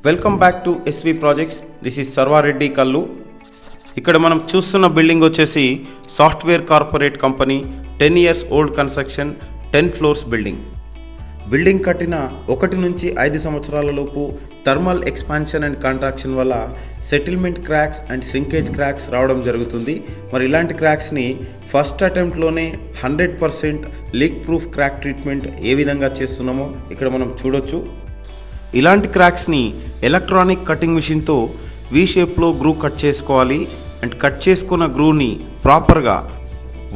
Welcome back to SV projects. This is Sarvareddy Kallu. ఇక్కడ మనం చూస్తున్న బిల్డింగ్ వచ్చేసి software corporate company 10 years old construction 10 floors building. Building కట్టిన 1 నుంచి 5 సంవత్సరాల లోపు థర్మల్ ఎక్స్పాన్షన్ అండ్ కాంట్రాక్షన్ వల్ల settlement cracks and shrinkage cracks రావడం జరుగుతుంది. మరి ఇలాంటి క్రాక్స్ని ఫస్ట్ అటెంప్ట్లోనే 100% లీక్ ప్రూఫ్ క్రాక్ ట్రీట్మెంట్ ఏ విధంగా చేస్తున్నామో ఇక్కడ మనం చూడొచ్చు. ఇలాంటి క్రాక్స్ని ఎలక్ట్రానిక్ కటింగ్ మిషన్తో వి షేప్లో గ్రూ కట్ చేసుకోవాలి. అండ్ కట్ చేసుకున్న గ్రూని ప్రాపర్గా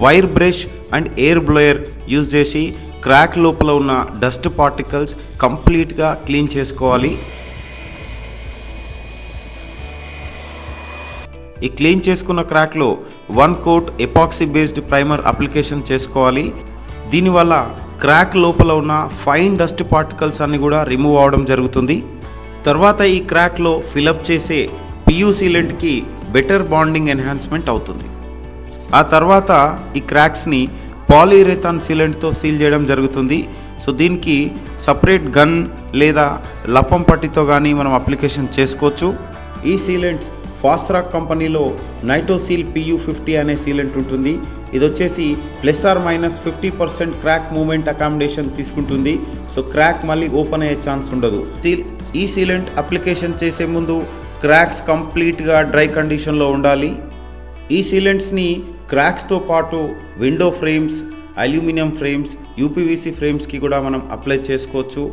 wire brush and air blower use చేసి క్రాక్ లోపల ఉన్న డస్ట్ పార్టికల్స్ కంప్లీట్గా క్లీన్ చేసుకోవాలి. ఈ క్లీన్ చేసుకున్న క్రాక్లో 1 coat epoxy based primer application చేసుకోవాలి. దీనివల్ల క్రాక్ లోపల ఉన్న ఫైన్ డస్ట్ పార్టికల్స్ అన్ని కూడా రిమూవ్ అవడం జరుగుతుంది. తర్వాత ఈ క్రాక్లో ఫిలప్ చేసే PU సీలెంట్కి బెటర్ బాండింగ్ ఎన్హాన్స్మెంట్ అవుతుంది. ఆ తర్వాత ఈ క్రాక్స్ని పాలీయురేథాన్ సీలెంట్తో సీల్ చేయడం జరుగుతుంది. సో దీనికి సపరేట్ గన్ లేదా లప్పం పట్టితో కానీ మనం అప్లికేషన్ చేసుకోవచ్చు. ఈ సీలెంట్స్ ఫాస్రాక్ కంపెనీలో నైటోసీల్ PU50 అనే సీలెంట్ ఉంటుంది. ఇది వచ్చేసి ±50% క్రాక్ మూమెంట్ అకామిడేషన్ తీసుకుంటుంది. సో క్రాక్ మళ్ళీ ఓపెన్ అయ్యే ఛాన్స్ ఉండదు. ఈ సీలెంట్ అప్లికేషన్ చేసే ముందు క్రాక్స్ కంప్లీట్గా డ్రై కండిషన్లో ఉండాలి. ఈ సీలెంట్స్ని క్రాక్స్తో పాటు window frames, aluminium frames, UPVC ఫ్రేమ్స్కి కూడా మనం అప్లై చేసుకోవచ్చు.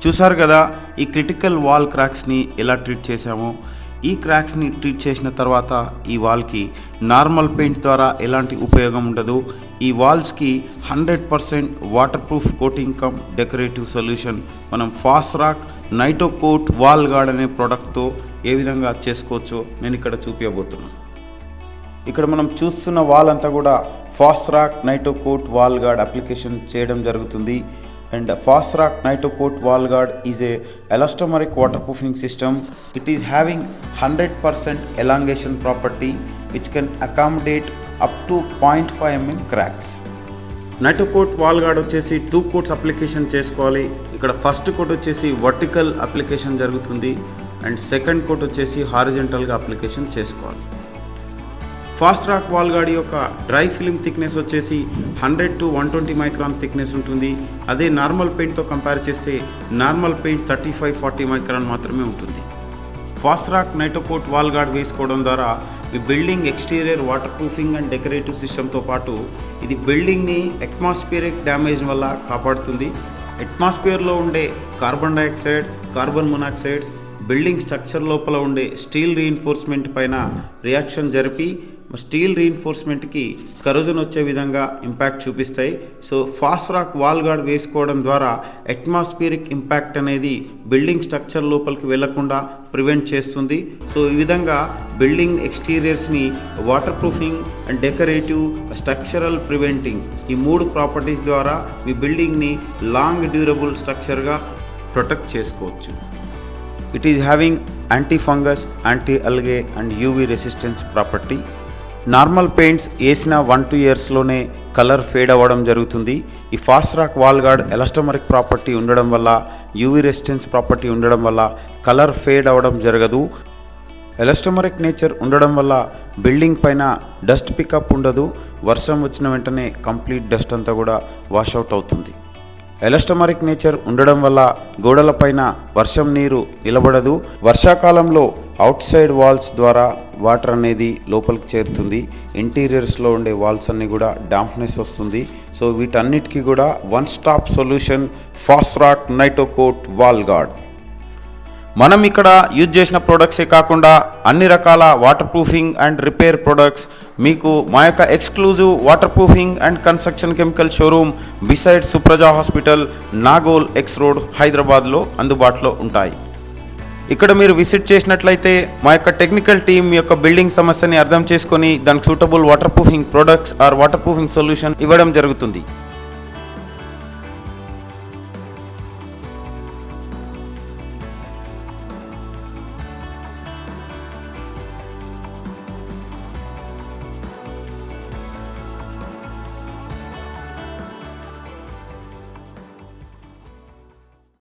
చూసారు కదా ఈ క్రిటికల్ వాల్ క్రాక్స్ని ఎలా ట్రీట్ చేసామో. ఈ క్రాక్స్ని ట్రీట్ చేసిన తర్వాత ఈ వాల్కి నార్మల్ పెయింట్ ద్వారా ఎలాంటి ఉపయోగం ఉండదు. ఈ వాల్స్కి 100% water proof coating come decorative solution మనం ఫాస్రాక్ నైటో కోట్ వాల్ గార్డ్ అనే ప్రోడక్ట్తో ఏ విధంగా చేసుకోవచ్చో నేను ఇక్కడ చూపించబోతున్నాను. ఇక్కడ మనం చూస్తున్న వాల్ అంతా కూడా ఫాస్రాక్ Nitocote wall gourd application చేయడం జరుగుతుంది. And Fosroc Nitro Coat Wall Guard is a elastomeric waterproofing system. It is having 100% elongation property which can accommodate up to 0.5 mm cracks. Nitro Coat Wall Guard వచ్చేసి 2 coats application చేసుకోవాలి. ఇక్కడ first coat వచ్చేసి vertical application జరుగుతుంది and second coat వచ్చేసి హారిజంటల్గా application చేసుకోవాలి. ఫాస్రాక్ wall gourd యొక్క dry film thickness వచ్చేసి 100 to 120 micron thickness ఉంటుంది. అదే నార్మల్ పెయింట్తో కంపేర్ చేస్తే నార్మల్ పెయింట్ 35-40 మైక్రాన్ మాత్రమే ఉంటుంది. ఫాస్రాక్ నైటో కోట్ వాల్ గార్డ్ వేసుకోవడం ద్వారా ఈ building exterior water proofing and decorative సిస్టమ్తో పాటు ఇది బిల్డింగ్ని అట్మాస్ఫియరిక్ డ్యామేజ్ వల్ల కాపాడుతుంది. అట్మాస్ఫియర్లో ఉండే carbon dioxide, carbon monoxides building structure లోపల ఉండే స్టీల్ రీఇన్ఫోర్స్మెంట్ పైన రియాక్షన్ జరిపి స్టీల్ రీఇన్ఫోర్స్మెంట్కి కరోజన్ వచ్చే విధంగా ఇంపాక్ట్ చూపిస్తాయి. సో ఫాస్రాక్ వాల్ గార్డ్ వేసుకోవడం ద్వారా అట్మాస్ఫియరిక్ ఇంపాక్ట్ అనేది బిల్డింగ్ స్ట్రక్చర్ లోపలికి వెళ్లకుండా ప్రివెంట్ చేస్తుంది. సో ఈ విధంగా బిల్డింగ్ ఎక్స్టీరియర్స్ని water proofing and decorative, structural preventing ఈ 3 ప్రాపర్టీస్ ద్వారా మీ బిల్డింగ్ని లాంగ్ డ్యూరబుల్ స్ట్రక్చర్గా ప్రొటెక్ట్ చేసుకోవచ్చు. It is having anti-fungus, anti-algae and UV resistance property. Normal paints వేసిన 1-2 yearsలోనే కలర్ ఫేడ్ అవ్వడం జరుగుతుంది. ఈ ఫాస్రాక్ వాల్ గార్డ్ ఎలాస్టోమరిక్ ప్రాపర్టీ ఉండడం వల్ల, UV రెసిస్టెన్స్ ప్రాపర్టీ ఉండడం వల్ల కలర్ ఫేడ్ అవ్వడం జరగదు. ఎలాస్టోమరిక్ నేచర్ ఉండడం వల్ల బిల్డింగ్ పైన డస్ట్ పికప్ ఉండదు. వర్షం వచ్చిన వెంటనే కంప్లీట్ డస్ట్ అంతా కూడా వాషౌట్ అవుతుంది. ఎలాస్టోమరిక్ నేచర్ ఉండడం వల్ల గోడలపైన వర్షం నీరు నిలబడదు. వర్షాకాలంలో అవుట్ సైడ్ వాల్స్ ద్వారా వాటర్ అనేది లోపలికి చేరుతుంది. ఇంటీరియర్స్లో ఉండే వాల్స్ అన్నీ కూడా డాంప్నెస్ వస్తుంది. సో వీటన్నిటికీ కూడా 1 stop solution Fosroc Nitocote wall guard. మనం ఇక్కడ యూజ్ చేసిన ప్రోడక్ట్సే కాకుండా అన్ని రకాల water proofing and repair products మీకు మా యొక్క exclusive water proofing and construction chemical showroom beside Supraja hospital, Nagole X road, హైదరాబాద్లో అందుబాటులో ఉంటాయి. ఇక్కడ మీరు విజిట్ చేసినట్లయితే మా యొక్క టెక్నికల్ టీమ్ యొక్క బిల్డింగ్ సమస్యని అర్థం చేసుకొని దానికి suitable water proofing products or water proofing solution ఇవ్వడం జరుగుతుంది.